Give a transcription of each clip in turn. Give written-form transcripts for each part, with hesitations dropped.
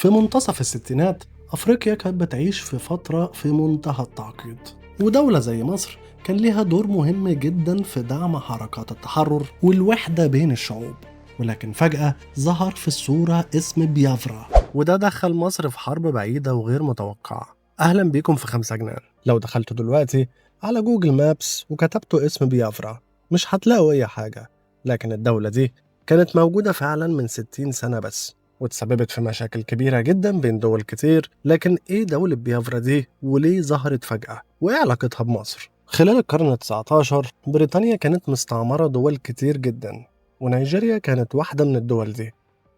في منتصف الستينات أفريقيا كانت بتعيش في فترة في منتهى التعقيد، ودولة زي مصر كان ليها دور مهم جدا في دعم حركات التحرر والوحدة بين الشعوب. ولكن فجأة ظهر في الصورة اسم بيافرا، وده دخل مصر في حرب بعيدة وغير متوقعة. أهلا بيكم في 5 جنيه. لو دخلتوا دلوقتي على جوجل مابس وكتبتوا اسم بيافرا مش هتلاقوا أي حاجة، لكن الدولة دي كانت موجودة فعلا من 60 سنة بس، وتسببت في مشاكل كبيرة جدا بين دول كتير. لكن ايه دولة بيافرا دي وليه ظهرت فجأة وايه علاقتها بمصر؟ خلال القرن ال19 بريطانيا كانت مستعمرة دول كتير جدا، ونيجيريا كانت واحدة من الدول دي.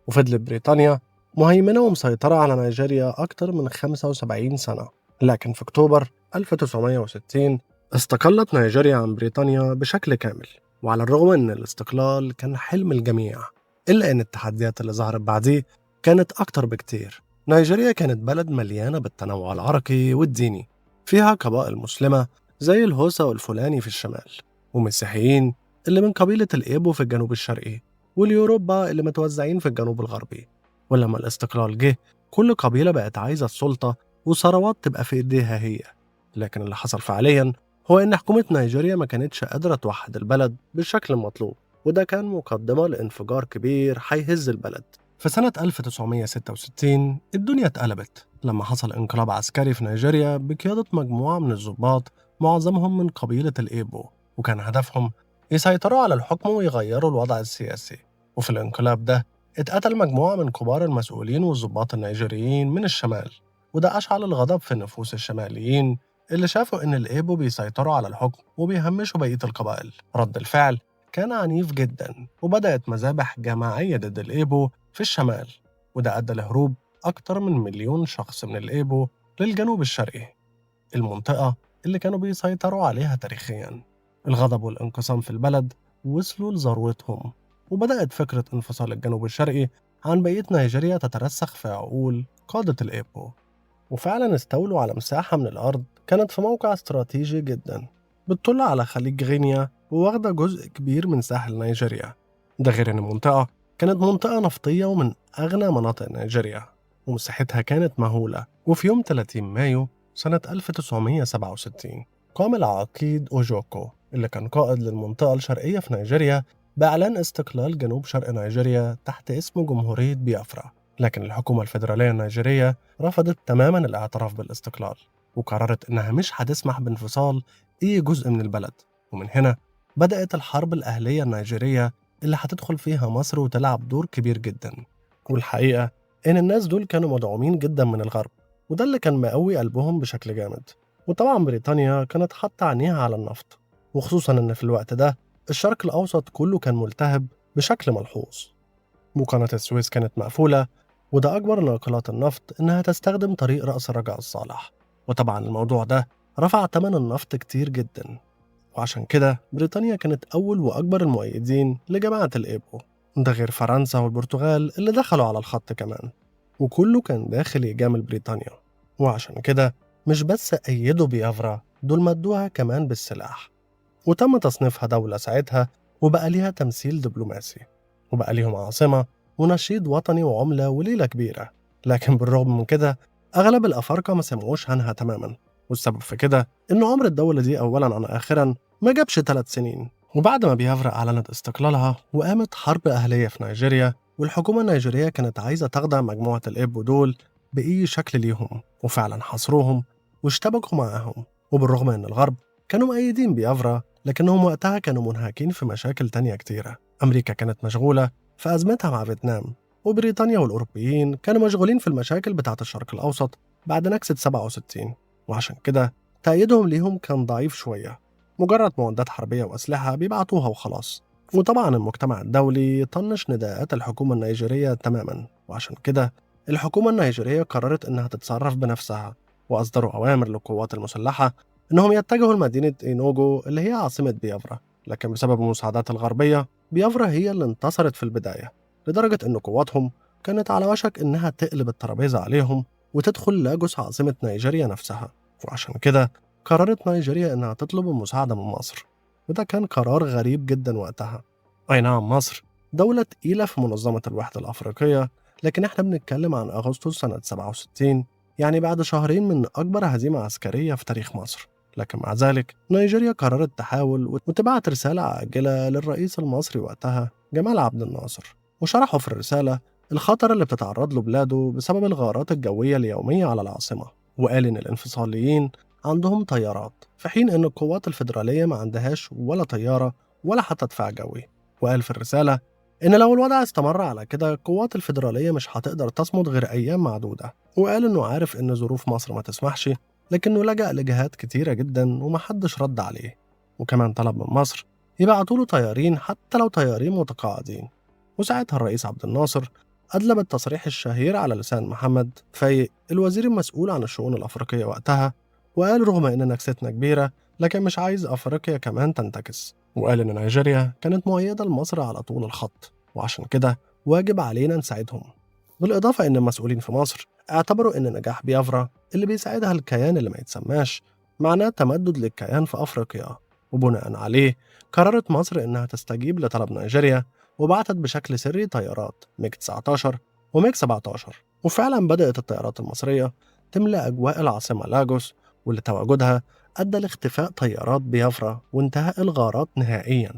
وفضلت بريطانيا مهيمنة ومسيطرة على نيجيريا أكتر من 75 سنة. لكن في أكتوبر 1960 استقلت نيجيريا عن بريطانيا بشكل كامل. وعلى الرغم أن الاستقلال كان حلم الجميع، إلا أن التحديات اللي ظهرت بعديه كانت أكتر بكتير. نيجيريا كانت بلد مليانة بالتنوع العرقي والديني، فيها قبائل مسلمة زي الهوسا والفولاني في الشمال، ومسيحيين اللي من قبيلة الإيبو في الجنوب الشرقي، واليوروبا اللي متوزعين في الجنوب الغربي. ولما الاستقلال جه كل قبيلة بقت عايزة السلطة وثروات تبقى في إيديها هي. لكن اللي حصل فعليا هو إن حكومة نيجيريا ما كانتش قادرة توحد البلد بالشكل المطلوب، وده كان مقدمة لانفجار كبير هيهز البلد. في سنة 1966 الدنيا اتقلبت لما حصل انقلاب عسكري في نيجيريا بقيادة مجموعة من الضباط معظمهم من قبيلة الإيبو، وكان هدفهم يسيطروا على الحكم ويغيروا الوضع السياسي. وفي الانقلاب ده اتقتل مجموعة من كبار المسؤولين والضباط النيجيريين من الشمال، وده أشعل الغضب في نفوس الشماليين اللي شافوا إن الإيبو بيسيطروا على الحكم وبيهمشوا بقية القبائل. رد الفعل كان عنيف جدا، وبدأت مذابح جماعية ضد الإيبو في الشمال، وده أدى لهروب أكتر من 1,000,000 شخص من الإيبو للجنوب الشرقي، المنطقة اللي كانوا بيسيطروا عليها تاريخياً. الغضب والانقسام في البلد وصلوا لذروتهم، وبدأت فكرة انفصال الجنوب الشرقي عن بقية نيجيريا تترسخ في عقول قادة الإيبو. وفعلا استولوا على مساحة من الأرض كانت في موقع استراتيجي جدا بتطل على خليج غينيا، وواخدة جزء كبير من ساحل نيجيريا. ده غير إن المنطقة كانت منطقة نفطية ومن أغنى مناطق نيجيريا، ومساحتها كانت مهولة. وفي يوم 30 مايو سنة 1967 قام العقيد أوجوكو اللي كان قائد للمنطقة الشرقية في نيجيريا بإعلان استقلال جنوب شرق نيجيريا تحت اسم جمهورية بيافرا. لكن الحكومة الفيدرالية النيجيرية رفضت تماما الاعتراف بالاستقلال، وقررت إنها مش هتسمح بانفصال أي جزء من البلد. ومن هنا بدأت الحرب الأهلية النيجيرية اللي هتدخل فيها مصر وتلعب دور كبير جدا. والحقيقة إن الناس دول كانوا مدعومين جدا من الغرب، وده اللي كان مقوي قلبهم بشكل جامد. وطبعا بريطانيا كانت حاطة عينيها على النفط، وخصوصا إن في الوقت ده الشرق الأوسط كله كان ملتهب بشكل ملحوظ، وقناة السويس كانت مقفولة، وده أكبر ناقلات النفط إنها تستخدم طريق رأس الرجاء الصالح. وطبعا الموضوع ده رفع ثمن النفط كتير جدا، وعشان كده بريطانيا كانت أول وأكبر المؤيدين لجماعة الإيبو. ده غير فرنسا والبرتغال اللي دخلوا على الخط كمان، وكله كان داخل يجامل بريطانيا. وعشان كده مش بس أيدوا بيافرا، دول مدوها كمان بالسلاح، وتم تصنيفها دولة ساعتها، وبقى ليها تمثيل دبلوماسي، وبقى ليهم عاصمة ونشيد وطني وعملة وليلة كبيرة. لكن بالرغم من كده أغلب الأفارقة ما سمعوش عنها تماما، والسبب في كده إن عمر الدولة دي أولا عن آخرا ما جابش 3 سنين. وبعد ما بيافرا أعلنت استقلالها وقامت حرب أهلية في نيجيريا، والحكومة النيجيرية كانت عايزة تخضع مجموعة الإيبو دول بأي شكل ليهم، وفعلا حاصروهم واشتبكوا معاهم. وبالرغم إن الغرب كانوا مؤيدين بيافرا، لكنهم وقتها كانوا منهكين في مشاكل تانية كتيرة. أمريكا كانت مشغولة في أزمتها مع فيتنام، وبريطانيا والأوروبيين كانوا مشغولين في المشاكل بتاعة الشرق الأوسط بعد نكسة 67. وعشان كده تأييدهم ليهم كان ضعيف شوية، مجرد معدات حربية وأسلحة بيبعتوها وخلاص. وطبعا المجتمع الدولي طنش نداءات الحكومة النيجيرية تماما، وعشان كده الحكومة النيجيرية قررت إنها تتصرف بنفسها، وأصدروا أوامر للقوات المسلحة إنهم يتجهوا لمدينة إينوغو اللي هي عاصمة بيافرا. لكن بسبب المساعدات الغربية بيافرا هي اللي انتصرت في البداية، لدرجة إن قواتهم كانت على وشك إنها تقلب الترابيزة عليهم وتدخل لاجوس عاصمة نيجيريا نفسها. وعشان كده قررت نيجيريا إنها تطلب المساعدة من مصر، وده كان قرار غريب جدا وقتها. أي نعم، مصر دولة تقيلة في منظمة الوحدة الأفريقية، لكن احنا بنتكلم عن أغسطس سنة 67، يعني بعد شهرين من أكبر هزيمة عسكرية في تاريخ مصر. لكن مع ذلك نيجيريا قررت تحاول وتبعت رسالة عاجلة للرئيس المصري وقتها جمال عبد الناصر، وشرحوا في الرسالة الخطر اللي بتتعرض له بلاده بسبب الغارات الجوية اليومية على العاصمة. وقال إن الانفصاليين عندهم طيارات في حين إن القوات الفيدرالية ما عندهاش ولا طيارة ولا حتى دفاع جوي. وقال في الرسالة إن لو الوضع استمر على كده القوات الفيدرالية مش هتقدر تصمد غير أيام معدودة. وقال إنه عارف إن ظروف مصر ما تسمحش، لكنه لجأ لجهات كتيرة جدا ومحدش رد عليه. وكمان طلب من مصر يبعتوا له طيارين حتى لو طيارين متقاعدين. وساعتها الرئيس عبد الناصر أدلى بالتصريح الشهير على لسان محمد فايق الوزير المسؤول عن الشؤون الأفريقية وقتها، وقال رغم إن نكستنا كبيرة لكن مش عايز أفريقيا كمان تنتكس. وقال إن نيجيريا كانت مؤيدة لمصر على طول الخط، وعشان كده واجب علينا نساعدهم. بالإضافة إن المسؤولين في مصر اعتبروا إن نجاح بيافرا اللي بيساعدها الكيان اللي ما يتسماش معناه تمدد للكيان في أفريقيا. وبناء عليه قررت مصر إنها تستجيب لطلب نيجيريا، وبعتت بشكل سري طيارات ميج 19 وميج 17. وفعلا بدأت الطيارات المصرية تملأ أجواء العاصمة لاجوس، واللي تواجدها أدى لاختفاء طيارات بيافرا وانتهاء الغارات نهائيا.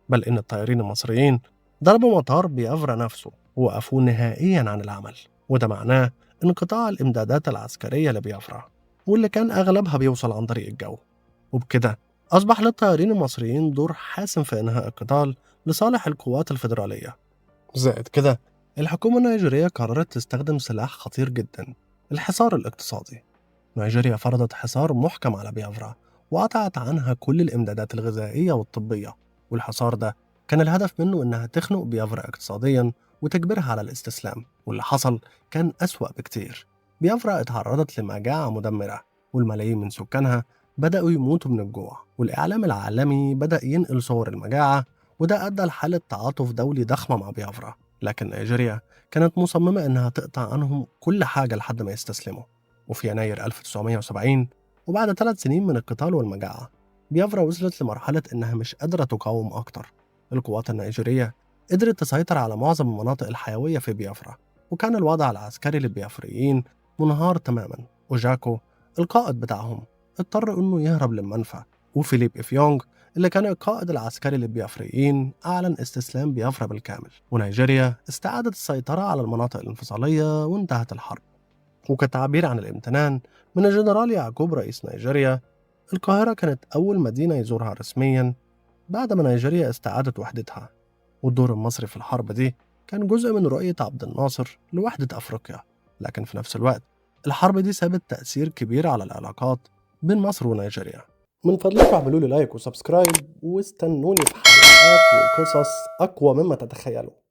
بل إن الطيارين المصريين ضربوا مطار بيافرا نفسه ووقفوه نهائيا عن العمل. وده معناه انقطاع الإمدادات العسكرية لبيافرا، واللي كان أغلبها بيوصل عن طريق الجو. وبكده أصبح للطيارين المصريين دور حاسم في إنهاء القتال لصالح القوات الفيدرالية. زائد كده الحكومة النيجيرية قررت تستخدم سلاح خطير جدا: الحصار الاقتصادي. نيجيريا فرضت حصار محكم على بيافرا وقطعت عنها كل الإمدادات الغذائية والطبية. والحصار ده كان الهدف منه إنها تخنق بيافرا اقتصاديا وتجبرها على الاستسلام. واللي حصل كان أسوأ بكتير. بيافرا اتعرضت لمجاعة مدمرة، والملايين من سكانها بدأوا يموتوا من الجوع، والإعلام العالمي بدأ ينقل صور المجاعة، وده أدى لحالة تعاطف دولي ضخمة مع بيافرا. لكن نيجيريا كانت مصممة إنها تقطع عنهم كل حاجة لحد ما يستسلموا. وفي يناير 1970 وبعد 3 سنين من القتال والمجاعة بيافرا وصلت لمرحلة إنها مش قادرة تقاوم أكتر. القوات النيجيرية قدرت تسيطر على معظم المناطق الحيوية في بيافرا، وكان الوضع العسكري للبيافريين منهار تماما. وجاكو القائد بتاعهم اضطر إنه يهرب للمنفى، وفيليب إفيونغ اللي كان القائد العسكري للبيافريين أعلن استسلام بيافرا بالكامل. ونيجيريا استعادت السيطرة على المناطق الانفصالية وانتهت الحرب. وكتعبير عن الامتنان من الجنرال يعقوب رئيس نيجيريا، القاهرة كانت أول مدينة يزورها رسميا بعد ما نيجيريا استعادت وحدتها. والدور المصري في الحرب دي كان جزء من رؤية عبد الناصر لوحدة أفريقيا. لكن في نفس الوقت الحرب دي سابت تأثير كبير على العلاقات بين مصر ونيجيريا. من فضلكم اعملوا لي لايك وسبسكرايب واستنوني في حلقات وقصص أقوى مما تتخيلوا.